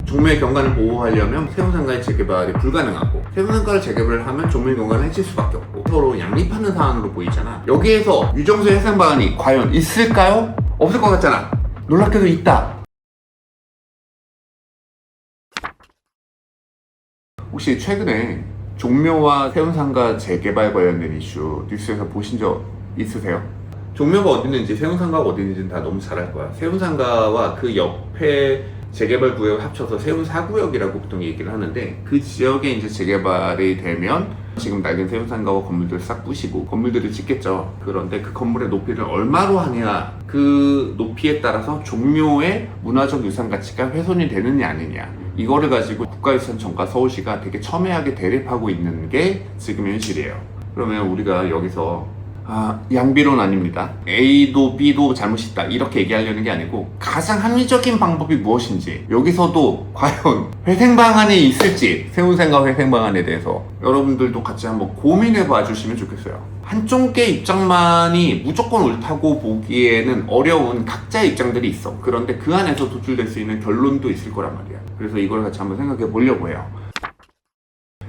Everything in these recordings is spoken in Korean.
종묘의 경관을 보호하려면 세운상가의 재개발이 불가능하고, 세운상가를 재개발을 하면 종묘의 경관을 해칠 수밖에 없고, 서로 양립하는 상황으로 보이잖아. 여기에서 유정수의 해상 방안이 과연 있을까요? 없을 것 같잖아. 놀랍게도 있다. 혹시 최근에 종묘와 세운상가 재개발 관련된 이슈 뉴스에서 보신 적 있으세요? 종묘가 어디 있는지 세운상가가 어디 있는지는 다 너무 잘 알 거야. 세운상가와 그 옆에 재개발 구역을 합쳐서 세운사구역이라고 보통 얘기를 하는데, 그 지역에 이제 재개발이 되면 지금 낡은 세운상가와 건물들을 싹 부시고 건물들을 짓겠죠. 그런데 그 건물의 높이를 얼마로 하냐, 그 높이에 따라서 종묘의 문화적 유산 가치가 훼손이 되느냐 아니냐, 이거를 가지고 국가유산청과 서울시가 되게 첨예하게 대립하고 있는 게 지금 현실이에요. 그러면 우리가 여기서 양비론 아닙니다. A도 B도 잘못이 있다 이렇게 얘기하려는 게 아니고, 가장 합리적인 방법이 무엇인지, 여기서도 과연 회생 방안이 있을지, 세운상가 회생 방안에 대해서 여러분들도 같이 한번 고민해 봐 주시면 좋겠어요. 한쪽의 입장만이 무조건 옳다고 보기에는 어려운 각자의 입장들이 있어. 그런데 그 안에서 도출될 수 있는 결론도 있을 거란 말이야. 그래서 이걸 같이 한번 생각해 보려고 해요.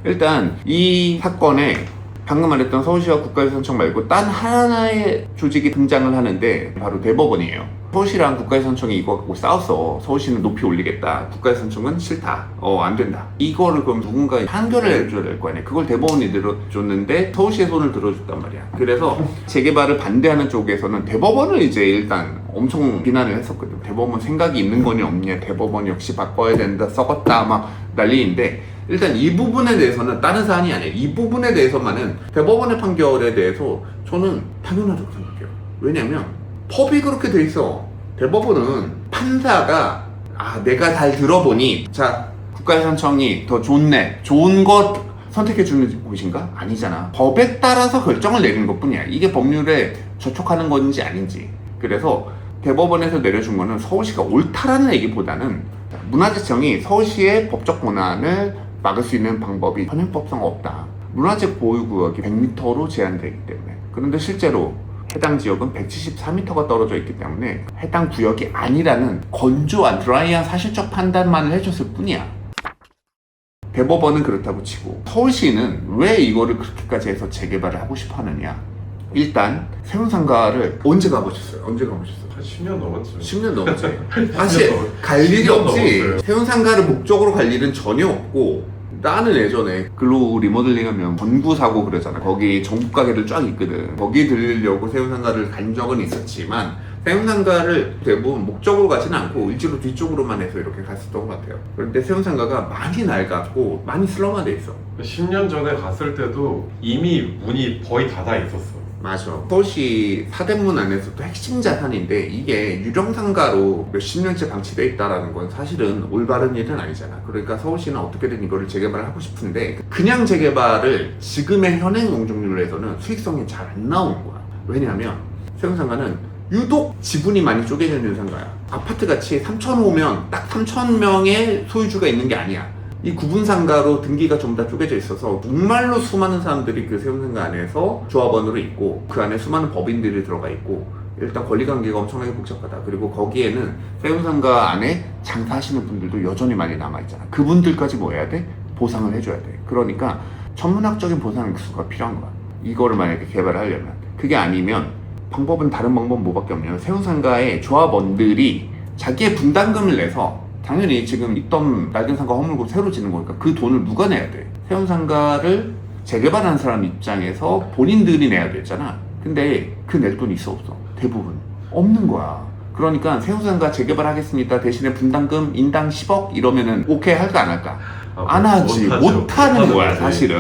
일단 이 사건에 방금 말했던 서울시와 국가유산청 말고 딴 하나의 조직이 등장을 하는데 바로 대법원이에요. 서울시랑 국가유산청이 이거 갖고 싸웠어. 서울시는 높이 올리겠다, 국가유산청은 싫다, 안 된다. 이거를 그럼 누군가 판결을 내줘야 될 거 아니야. 그걸 대법원이 내려줬는데 서울시의 손을 들어줬단 말이야. 그래서 재개발을 반대하는 쪽에서는 대법원을 이제 일단 엄청 비난을 했었거든. 대법원 생각이 있는 거니 없냐, 대법원 역시 바꿔야 된다, 썩었다 막 난리인데, 일단 이 부분에 대해서는 다른 사안이 아니에요. 이 부분에 대해서만은 대법원의 판결에 대해서 저는 당연하다고 생각해요. 왜냐면 법이 그렇게 돼 있어. 대법원은 판사가 내가 잘 들어보니 자, 국가유산청이 더 좋은 것 선택해 주는 곳인가? 아니잖아. 법에 따라서 결정을 내리는 것 뿐이야. 이게 법률에 저촉하는 건지 아닌지. 그래서 대법원에서 내려준 거는 서울시가 옳다라는 얘기보다는 문화재청이 서울시의 법적 권한을 막을 수 있는 방법이 현행법상 없다. 문화재 보유구역이 100m로 제한되기 때문에. 그런데 실제로 해당 지역은 174m가 떨어져 있기 때문에 해당 구역이 아니라는 건조한 드라이한 사실적 판단만을 해줬을 뿐이야. 대법원은 그렇다고 치고 서울시는 왜 이거를 그렇게까지 해서 재개발을 하고 싶어 하느냐. 일단 세운상가를 언제 가보셨어요? 한 10년 넘었죠. 10년 넘었지. 사실 갈 일이 없지. 세운상가를 목적으로 갈 일은 전혀 없고, 나는 예전에 글로 리모델링하면 건구 사고 그러잖아. 거기 전국 가게들 쫙 있거든. 거기 들리려고 세운상가를 간 적은 있었지만, 세운상가를 대부분 목적으로 가지는 않고 일지로 뒤쪽으로만 해서 이렇게 갔었던 것 같아요. 그런데 세운상가가 많이 낡았고 많이 슬럼화돼 있어. 10년 전에 갔을 때도 이미 문이 거의 닫아 있었어. 맞아. 서울시 사대문 안에서도 핵심 자산인데, 이게 유령상가로 몇십 년째 방치되어 있다는 건 사실은 올바른 일은 아니잖아. 그러니까 서울시는 어떻게든 이거를 재개발을 하고 싶은데, 그냥 재개발을 지금의 현행 용적률에서는 수익성이 잘 안 나오는 거야. 왜냐하면 세운상가는 유독 지분이 많이 쪼개져 있는 상가야. 아파트같이 3,000호면 딱 3,000명의 소유주가 있는 게 아니야. 이 구분상가로 등기가 전부 다 쪼개져 있어서 정말로 수많은 사람들이 그 세운상가 안에서 조합원으로 있고, 그 안에 수많은 법인들이 들어가 있고, 일단 권리관계가 엄청나게 복잡하다. 그리고 거기에는 세운상가 안에 장사하시는 분들도 여전히 많이 남아있잖아. 그분들까지 뭐 해야 돼? 보상을 해줘야 돼. 그러니까 천문학적인 보상 액수가 필요한 거야. 이거를 만약에 개발을 하려면. 그게 아니면 방법은 다른 방법은 뭐밖에 없냐면, 세운상가의 조합원들이 자기의 분담금을 내서, 당연히 지금 있던 낡은 상가 허물고 새로 짓는 거니까 그 돈을 누가 내야 돼? 세운상가를 재개발하는 사람 입장에서 본인들이 내야 되잖아. 근데 그 낼 돈이 있어 없어? 대부분 없는 거야. 그러니까 세운상가 재개발하겠습니다, 대신에 분담금 인당 10억 이러면은 오케이 할까 안 할까? 안 하지. 못하는 거야 사실은.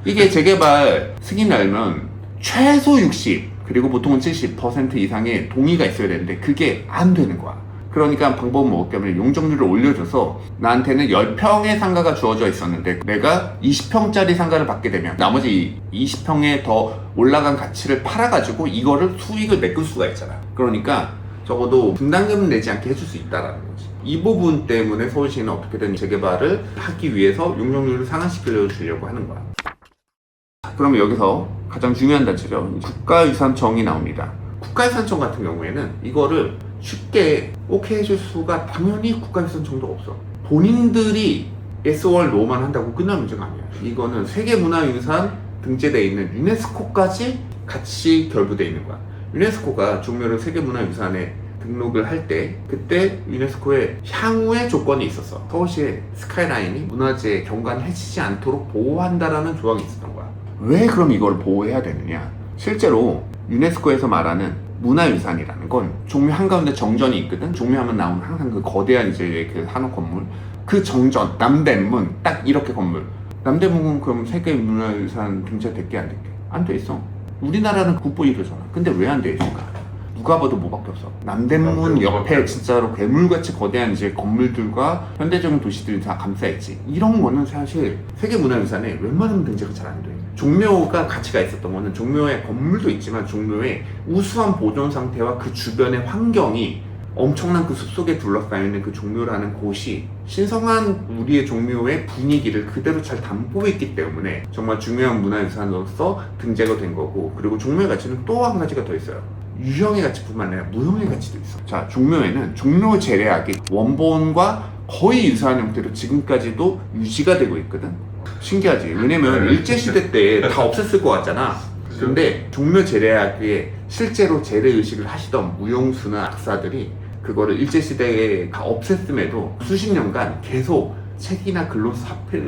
이게 재개발 승인 날면 최소 60 그리고 보통은 70% 이상의 동의가 있어야 되는데 그게 안 되는 거야. 그러니까 방법은 뭐냐면 용적률을 올려줘서, 나한테는 10평의 상가가 주어져 있었는데 내가 20평짜리 상가를 받게 되면 나머지 20평에 더 올라간 가치를 팔아가지고 이거를 수익을 메꿀 수가 있잖아. 그러니까 적어도 분담금을 내지 않게 해줄 수 있다라는 거지. 이 부분 때문에 서울시는 어떻게든 재개발을 하기 위해서 용적률을 상한시키려고 하는 거야. 그러면 여기서 가장 중요한 단체죠. 국가유산청이 나옵니다. 국가유산청 같은 경우에는 이거를 쉽게 오케이 해줄 수가 당연히 국가유산청도 없어. 본인들이 SOR 노만 한다고 끝날 문제가 아니야. 이거는 세계문화유산 등재되어 있는 유네스코까지 같이 결부되어 있는 거야. 유네스코가 종묘를 세계문화유산에 등록을 할 때 그때 유네스코의 향후의 조건이 있었어. 서울시의 스카이라인이 문화재 경관 해치지 않도록 보호한다라는 조항이 있었던 거야. 왜 그럼 이걸 보호해야 되느냐? 실제로 유네스코에서 말하는 문화유산이라는 건 종묘 한가운데 정전이 있거든. 종묘하면 나오는 항상 그 거대한 이제 그 한옥 건물, 그 정전, 남대문, 딱 이렇게 건물. 남대문은 그럼 세계문화유산 등재됐게 안 됐게? 안 돼 있어. 우리나라는 국보 1호잖아. 근데 왜 안 돼 있을까? 누가 봐도 뭐밖에 없어. 남대문 옆에 진짜로 괴물같이 거대한 이제 건물들과 현대적인 도시들이 다 감싸있지. 이런 거는 사실 세계문화유산에 웬만하면 등재가 잘 안 돼. 종묘가 가치가 있었던 거는 종묘의 건물도 있지만 종묘의 우수한 보존 상태와 그 주변의 환경이 엄청난 그 숲속에 둘러싸여 있는 그 종묘라는 곳이 신성한 우리의 종묘의 분위기를 그대로 잘 담고 있기 때문에 정말 중요한 문화유산으로서 등재가 된 거고, 그리고 종묘의 가치는 또 한 가지가 더 있어요. 유형의 가치뿐만 아니라 무형의 가치도 있어. 자, 종묘에는 종묘 재래악이 원본과 거의 유사한 형태로 지금까지도 유지가 되고 있거든. 신기하지? 왜냐면 일제시대 때 다 없앴을 것 같잖아. 근데 종묘 재래악에 실제로 재래의식을 하시던 무용수나 악사들이 그거를 일제시대에 다 없앴음에도 수십 년간 계속 책이나 글로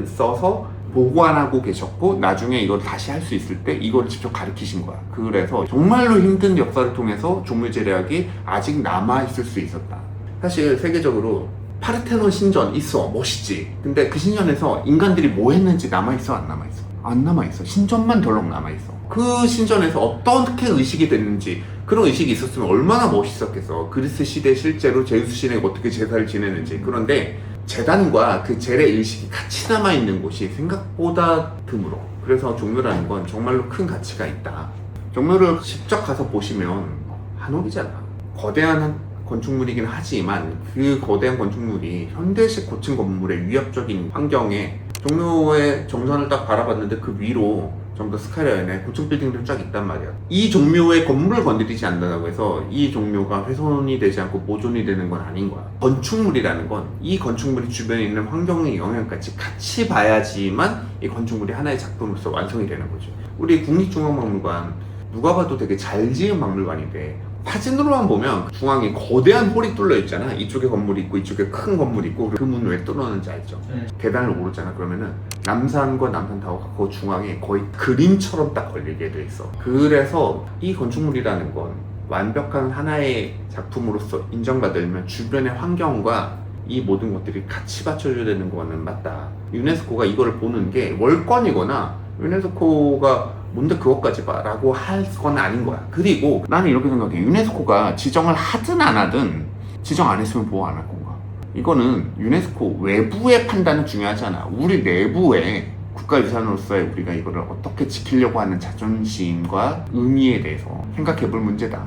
써서 보관하고 계셨고, 나중에 이걸 다시 할 수 있을 때 이걸 직접 가르치신 거야. 그래서 정말로 힘든 역사를 통해서 종묘 재래악이 아직 남아있을 수 있었다. 사실 세계적으로 파르테논 신전 있어, 멋있지. 근데 그 신전에서 인간들이 뭐 했는지 남아있어, 안 남아있어? 안 남아있어. 신전만 덜렁 남아있어. 그 신전에서 어떻게 의식이 됐는지, 그런 의식이 있었으면 얼마나 멋있었겠어. 그리스 시대 실제로 제우스 신에게 어떻게 제사를 지내는지. 그런데 재단과 그 재래 의식이 같이 남아있는 곳이 생각보다 드물어. 그래서 종묘라는 건 정말로 큰 가치가 있다. 종묘를 직접 가서 보시면 한옥이잖아. 거대한 건축물이긴 하지만 그 거대한 건축물이 현대식 고층 건물의 위협적인 환경에, 종묘의 정선을 딱 바라봤는데 그 위로 전부 다 스카이라인에 고층 빌딩들 쫙 있단 말이야. 이 종묘의 건물을 건드리지 않는다고 해서 이 종묘가 훼손이 되지 않고 보존이 되는 건 아닌 거야. 건축물이라는 건 이 건축물이 주변에 있는 환경의 영향까지 같이 봐야지만 이 건축물이 하나의 작품으로서 완성이 되는 거죠. 우리 국립중앙박물관 누가 봐도 되게 잘 지은 박물관인데 사진으로만 보면 중앙에 거대한 홀이 뚫려 있잖아. 이쪽에 건물이 있고 이쪽에 큰 건물이 있고, 그 문 왜 뚫었는지 알죠? 계단을 오르잖아. 그러면은 남산과 남산타워가 그 중앙에 거의 그림처럼 딱 걸리게 돼 있어. 그래서 이 건축물이라는 건 완벽한 하나의 작품으로서 인정받으려면 주변의 환경과 이 모든 것들이 같이 받쳐줘야 되는 거는 맞다. 유네스코가 이거를 보는 게 월권이거나 유네스코가 뭔데 그것까지 봐 라고 할 건 아닌 거야. 그리고 나는 이렇게 생각해. 유네스코가 지정을 하든 안 하든 지정 안 했으면 보호 안 할 건가? 이거는 유네스코 외부의 판단은 중요하지 않아. 우리 내부의 국가유산으로서의 우리가 이거를 어떻게 지키려고 하는 자존심과 의미에 대해서 생각해 볼 문제다.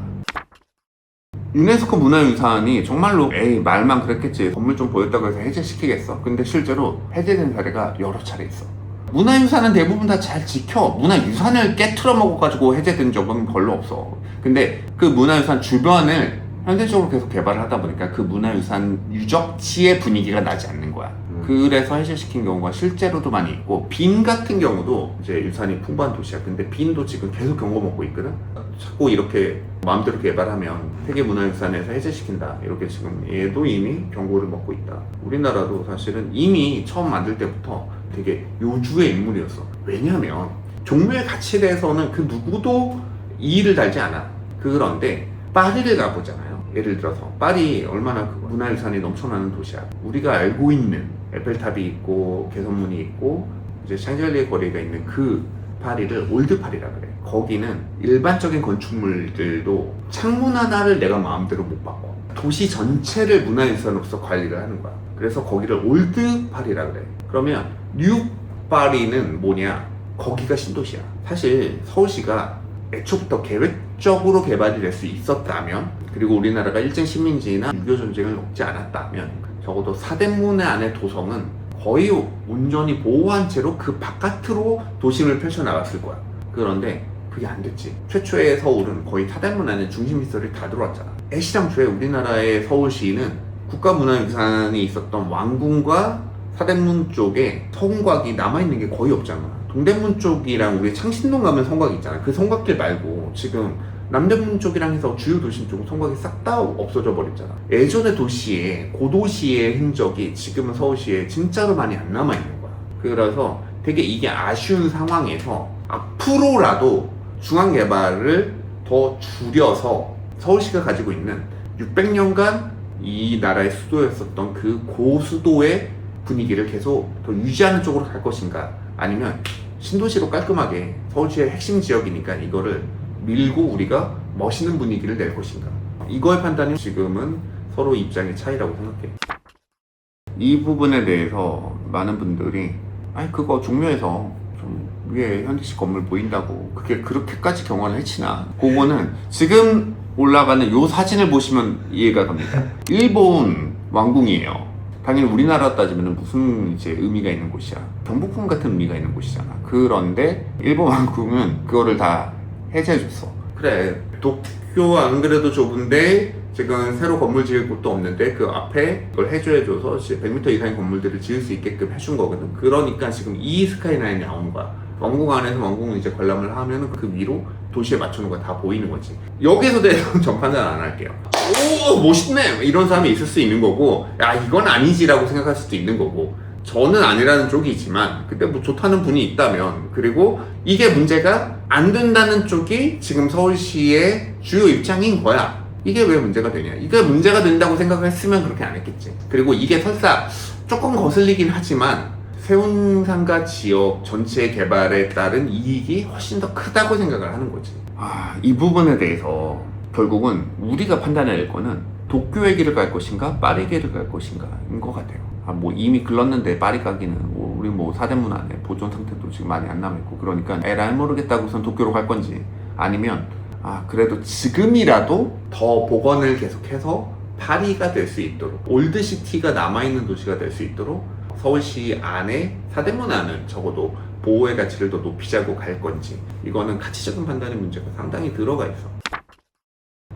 유네스코 문화유산이 정말로 에이 말만 그랬겠지, 건물 좀 보였다고 해서 해제시키겠어? 근데 실제로 해제된 사례가 여러 차례 있어. 문화유산은 대부분 다 잘 지켜. 문화유산을 깨트려 먹어가지고 해제된 적은 별로 없어. 근데 그 문화유산 주변을 현대적으로 계속 개발을 하다 보니까 그 문화유산 유적지의 분위기가 나지 않는 거야. 그래서 해제시킨 경우가 실제로도 많이 있고, 빈 같은 경우도 이제 유산이 풍부한 도시야. 근데 빈도 지금 계속 경고 먹고 있거든. 자꾸 이렇게 마음대로 개발하면 세계문화유산에서 해제시킨다, 이렇게 지금 얘도 이미 경고를 먹고 있다. 우리나라도 사실은 이미 처음 만들 때부터 되게 요주의 인물이었어. 왜냐면 종묘의 가치에 대해서는 그 누구도 이의를 달지 않아. 그런데 파리를 가보잖아요. 예를 들어서 파리 얼마나 그 문화유산이 넘쳐나는 도시야. 우리가 알고 있는 에펠탑이 있고 개선문이 있고 이제 샹젤리에 거리가 있는 그 파리를 올드 파리라 그래. 거기는 일반적인 건축물들도 창문 하나를 내가 마음대로 못 바꿔. 도시 전체를 문화유산으로서 관리를 하는 거야. 그래서 거기를 올드 파리라 그래. 그러면 뉴 파리는 뭐냐? 거기가 신도시야. 사실 서울시가 애초부터 계획적으로 개발이 될 수 있었다면, 그리고 우리나라가 일제 식민지나 6.25 전쟁을 겪지 않았다면 적어도 사대문의 안의 도성은 거의 온전히 보호한 채로 그 바깥으로 도심을 펼쳐나갔을 거야. 그런데 그게 안 됐지. 최초의 서울은 거의 사대문 안에 중심시설이 다 들어왔잖아. 애시당초에 우리나라의 서울시는 국가문화유산이 있었던 왕궁과 사대문 쪽에 성곽이 남아있는 게 거의 없잖아. 동대문 쪽이랑 우리 창신동 가면 성곽이 있잖아. 그 성곽길 말고 지금 남대문 쪽이랑 해서 주요 도심 쪽은 성곽이 싹 다 없어져 버렸잖아. 예전의 도시에 고도시의 흔적이 지금은 서울시에 진짜로 많이 안 남아있는 거야. 그래서 되게 이게 아쉬운 상황에서 앞으로라도 중앙개발을 더 줄여서 서울시가 가지고 있는 600년간 이 나라의 수도였었던 그 고수도의 분위기를 계속 더 유지하는 쪽으로 갈 것인가, 아니면 신도시로 깔끔하게 서울시의 핵심 지역이니까 이거를 밀고 우리가 멋있는 분위기를 낼 것인가, 이거의 판단이 지금은 서로 입장의 차이라고 생각해. 이 부분에 대해서 많은 분들이 아니 그거 종묘에서 좀 위에 현대식 건물 보인다고 그게 그렇게까지 경관을 해치나, 그거는 지금 올라가는 요 사진을 보시면 이해가 갑니다. 일본 왕궁이에요. 당연히 우리나라 따지면 무슨 이제 의미가 있는 곳이야. 경복궁 같은 의미가 있는 곳이잖아. 그런데 일본 왕궁은 그거를 다 해제해줬어. 그래, 도쿄 안 그래도 좁은데 지금 새로 건물 지을 곳도 없는데 그 앞에 그걸 해줘서 100m 이상의 건물들을 지을 수 있게끔 해준 거거든. 그러니까 지금 이 스카이라인이 나오는 거야. 왕궁 안에서 왕궁을 이제 관람을 하면 그 위로 도시에 맞추는 거 다 보이는 거지. 여기에서 대해서 전판은 안 할게요. 오 멋있네 이런 사람이 있을 수 있는 거고, 야 이건 아니지라고 생각할 수도 있는 거고, 저는 아니라는 쪽이지만 근데 뭐 좋다는 분이 있다면, 그리고 이게 문제가 안 된다는 쪽이 지금 서울시의 주요 입장인 거야. 이게 왜 문제가 되냐, 이게 문제가 된다고 생각했으면 그렇게 안 했겠지. 그리고 이게 설사 조금 거슬리긴 하지만 세운상가 지역 전체 개발에 따른 이익이 훨씬 더 크다고 생각을 하는 거지. 이 부분에 대해서 결국은 우리가 판단해야 될 거는 도쿄의 길을 갈 것인가 파리 길을 갈 것인가인 것 같아요. 뭐 이미 글렀는데 파리 가기는 우리 뭐 사대문 안에 보존 상태도 지금 많이 안 남아있고, 그러니까 에라이 모르겠다고 우선 도쿄로 갈 건지, 아니면 그래도 지금이라도 더 복원을 계속해서 파리가 될 수 있도록, 올드시티가 남아있는 도시가 될 수 있도록 서울시 안에 사대문 안은 적어도 보호의 가치를 더 높이자고 갈 건지, 이거는 가치적인 판단의 문제가 상당히 들어가 있어.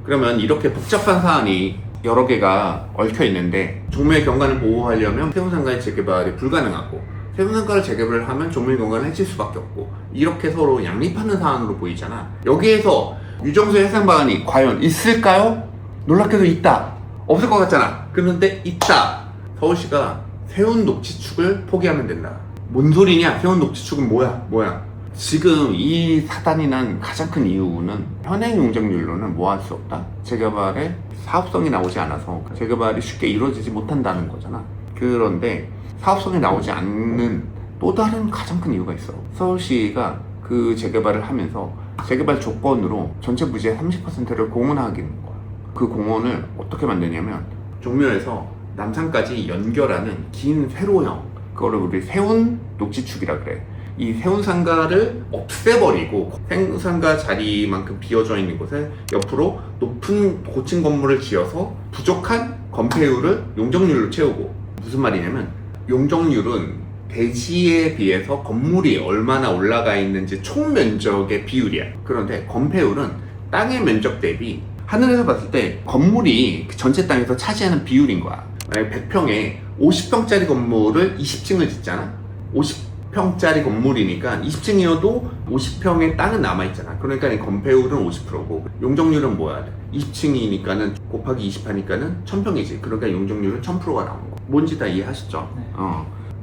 그러면 이렇게 복잡한 사안이 여러 개가 얽혀 있는데 종묘의 경관을 보호하려면 세운상가의 재개발이 불가능하고, 세운상가를 재개발을 하면 종묘의 경관을 해칠 수밖에 없고, 이렇게 서로 양립하는 사안으로 보이잖아. 여기에서 유정수 해상 방안이 과연 있을까요? 놀랍게도 있다. 없을 것 같잖아. 그런데 있다. 서울시가 세운 녹지축을 포기하면 된다. 뭔 소리냐? 세운 녹지축은 뭐야? 지금 이 사단이 난 가장 큰 이유는 현행 용적률로는 뭐 할 수 없다? 재개발에 사업성이 나오지 않아서 재개발이 쉽게 이루어지지 못한다는 거잖아. 그런데 사업성이 나오지 않는 또 다른 가장 큰 이유가 있어. 서울시가 그 재개발을 하면서 재개발 조건으로 전체 부지의 30%를 공원화하기는 거야. 그 공원을 어떻게 만드냐면 종묘에서 남산까지 연결하는 긴 세로형, 그거를 우리 세운 녹지축이라 그래. 이 세운상가를 없애버리고 세운상가 자리만큼 비어져 있는 곳에 옆으로 높은 고층 건물을 지어서 부족한 건폐율을 용적률로 채우고, 무슨 말이냐면 용적률은 대지에 비해서 건물이 얼마나 올라가 있는지 총 면적의 비율이야. 그런데 건폐율은 땅의 면적 대비 하늘에서 봤을 때 건물이 전체 땅에서 차지하는 비율인 거야. 만약에 100평에 50평짜리 건물을 20층을 짓잖아? 50평짜리 건물이니까 20층이어도 50평의 땅은 남아있잖아. 그러니까 이 건폐율은 50%고 용적률은 뭐야? 20층이니까는 곱하기 20 하니까는 1000평이지. 그러니까 용적률은 1000%가 나오는 거. 뭔지 다 이해하시죠? 네.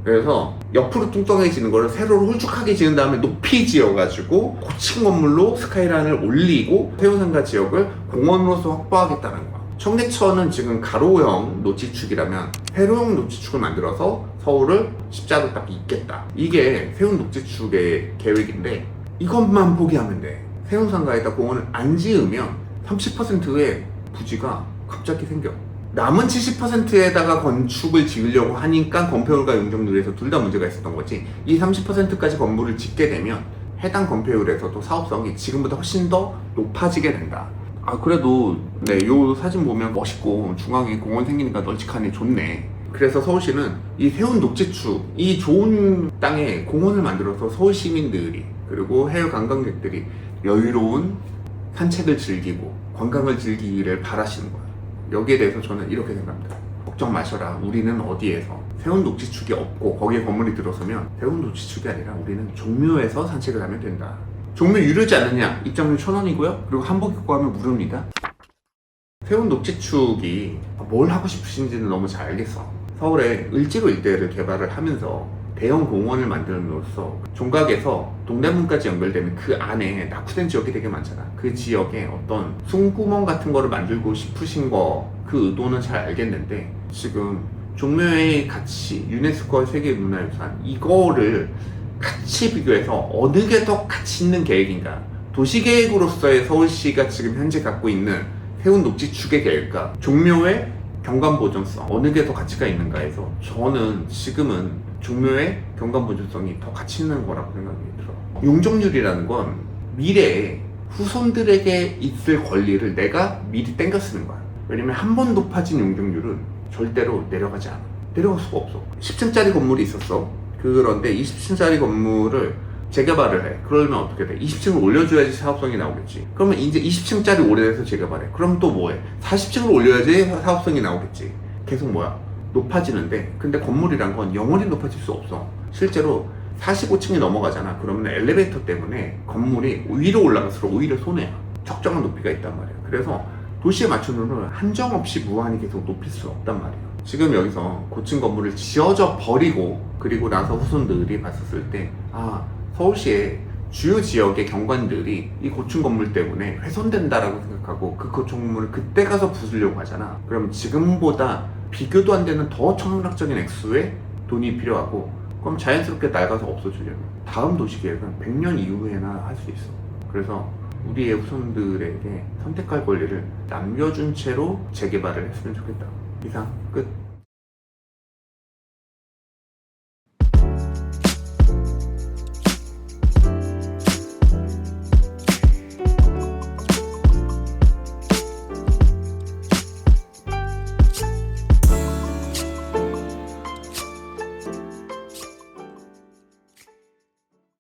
그래서 옆으로 뚱뚱하게 지는 거를 세로로 홀쭉하게 지은 다음에 높이 지어가지고 고층 건물로 스카이라인을 올리고 세운상가 지역을 공원으로서 확보하겠다는 거야. 청계천은 지금 가로형 녹지축이라면 세로형 녹지축을 만들어서 서울을 십자로 딱 잇겠다. 이게 세운 녹지축의 계획인데 이것만 포기하면 돼. 세운상가에다 공원을 안 지으면 30%의 부지가 갑자기 생겨. 남은 70%에다가 건축을 지으려고 하니까 건폐율과 용적률에서 둘 다 문제가 있었던 거지. 이 30%까지 건물을 짓게 되면 해당 건폐율에서도 사업성이 지금보다 훨씬 더 높아지게 된다. 그래도 요 사진 보면 멋있고 중앙에 공원 생기니까 널찍하니 좋네. 그래서 서울시는 이 세운 녹지축, 이 좋은 땅에 공원을 만들어서 서울 시민들이 그리고 해외 관광객들이 여유로운 산책을 즐기고 관광을 즐기기를 바라시는 거예요. 여기에 대해서 저는 이렇게 생각합니다. 걱정 마셔라. 우리는 어디에서 세운 녹지축이 없고 거기에 건물이 들어서면 세운 녹지축이 아니라 우리는 종묘에서 산책을 하면 된다. 종묘 유료지 않느냐? 입장료 1,000원이고요. 그리고 한복 입고 하면 무료입니다. 세운 녹지축이 뭘 하고 싶으신지는 너무 잘 알겠어. 서울에 을지로 일대를 개발을 하면서 대형 공원을 만들므로써 종각에서 동대문까지 연결되는 그 안에 낙후된 지역이 되게 많잖아. 그 지역에 어떤 숨구멍 같은 거를 만들고 싶으신 거 그 의도는 잘 알겠는데 지금 종묘의 가치, 유네스코 세계문화유산 이거를 같이 비교해서 어느 게 더 가치 있는 계획인가? 도시계획으로서의 서울시가 지금 현재 갖고 있는 세운 녹지축의 계획과 종묘의 경관보존성 어느 게 더 가치가 있는가 해서 저는 지금은 종묘의 경관보존성이 더 가치 있는 거라고 생각이 들어. 용적률이라는 건 미래에 후손들에게 있을 권리를 내가 미리 땡겨 쓰는 거야. 왜냐면 한 번 높아진 용적률은 절대로 내려가지 않아. 내려갈 수가 없어. 10층짜리 건물이 있었어. 그런데 20층짜리 건물을 재개발을 해. 그러면 어떻게 돼? 20층을 올려줘야지 사업성이 나오겠지. 그러면 이제 20층짜리 오래돼서 재개발해. 그럼 또 뭐해? 40층을 올려야지 사업성이 나오겠지. 계속 뭐야? 높아지는데 근데 건물이란 건 영원히 높아질 수 없어. 실제로 45층이 넘어가잖아. 그러면 엘리베이터 때문에 건물이 위로 올라갈수록 오히려 손해야. 적정한 높이가 있단 말이야. 그래서 도시에 맞추는 한정없이 무한히 계속 높일 수 없단 말이야. 지금 여기서 고층 건물을 지어져 버리고 그리고 나서 후손들이 봤었을 때 서울시의 주요 지역의 경관들이 이 고층 건물 때문에 훼손된다라고 생각하고 그 고층 건물을 그때 가서 부수려고 하잖아. 그럼 지금보다 비교도 안 되는 더 천문학적인 액수의 돈이 필요하고 그럼 자연스럽게 낡아서 없어지려면 다음 도시계획은 100년 이후에나 할 수 있어. 그래서 우리의 후손들에게 선택할 권리를 남겨준 채로 재개발을 했으면 좋겠다. 이상 끝.